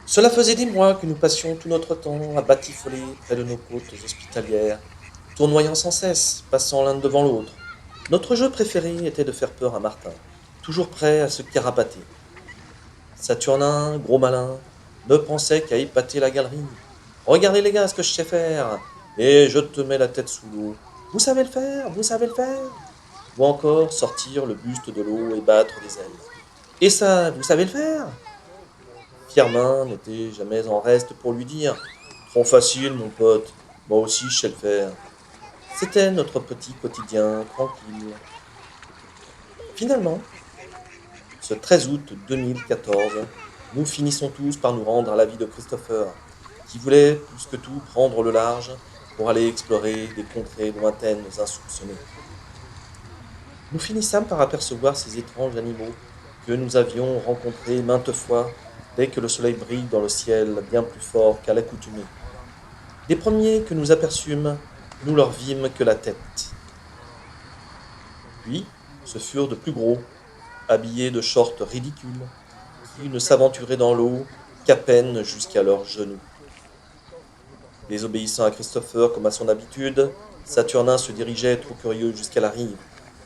Cela faisait des mois que nous passions tout notre temps à batifoler près de nos côtes hospitalières, tournoyant sans cesse, passant l'un devant l'autre. Notre jeu préféré était de faire peur à Martin, toujours prêt à se carapater. Saturnin, gros malin, ne pensait qu'à épater la galerie. Regardez les gars ce que je sais faire, et je te mets la tête sous l'eau. Vous savez le faire, vous savez le faire. Ou encore sortir le buste de l'eau et battre des ailes. Et ça, vous savez le faire. Firmin n'était jamais en reste pour lui dire trop facile, mon pote, moi aussi je sais le faire. C'était notre petit quotidien tranquille. Finalement, ce 13 août 2014, nous finissons tous par nous rendre à la vie de Christopher, qui voulait plus que tout prendre le large pour aller explorer des contrées lointaines insoupçonnées. Nous finissâmes par apercevoir ces étranges animaux que nous avions rencontrés maintes fois dès que le soleil brille dans le ciel bien plus fort qu'à l'accoutumée. Les premiers que nous aperçûmes, nous leur vîmes que la tête. Puis, ce furent de plus gros, habillés de shorts ridicules, qui ne s'aventuraient dans l'eau qu'à peine jusqu'à leurs genoux. Désobéissant à Christopher comme à son habitude, Saturnin se dirigeait trop curieux jusqu'à la rive,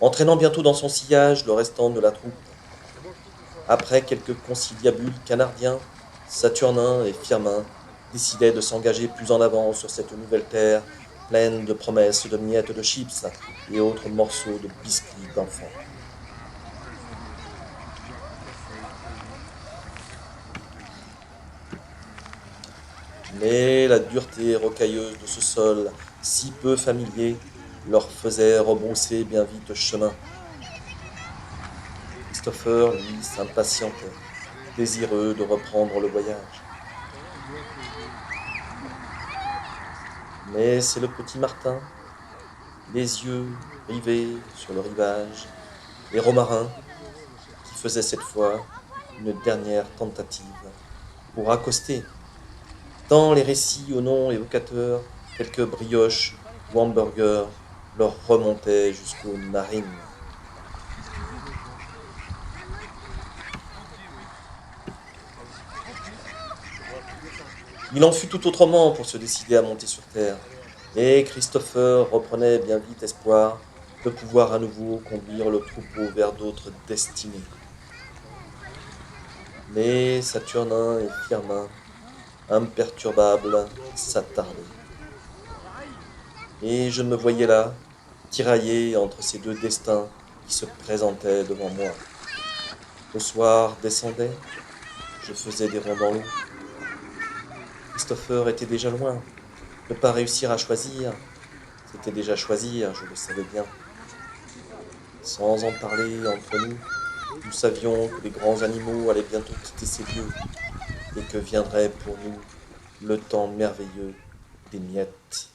entraînant bientôt dans son sillage le restant de la troupe. Après quelques conciliabules canardiens, Saturnin et Firmin décidaient de s'engager plus en avant sur cette nouvelle terre pleine de promesses de miettes de chips et autres morceaux de biscuits d'enfants. Mais la dureté rocailleuse de ce sol, si peu familier, leur faisait rebrousser bien vite chemin. Christopher, lui, s'impatientait, désireux de reprendre le voyage. Mais c'est le petit Martin, les yeux rivés sur le rivage, et Romarin, qui faisait cette fois une dernière tentative pour accoster, tant les récits au nom évocateur, quelques brioches ou hamburgers, leur remontaient jusqu'aux narines. Il en fut tout autrement pour se décider à monter sur terre, et Christopher reprenait bien vite espoir de pouvoir à nouveau conduire le troupeau vers d'autres destinées. Mais Saturnin et Firmin, imperturbables, s'attardaient. Et je me voyais là, tiraillé entre ces deux destins qui se présentaient devant moi. Le soir descendait, je faisais des ronds dans l'eau. Christopher était déjà loin. Ne pas réussir à choisir, c'était déjà choisir, je le savais bien. Sans en parler entre nous, nous savions que les grands animaux allaient bientôt quitter ces lieux et que viendrait pour nous le temps merveilleux des miettes.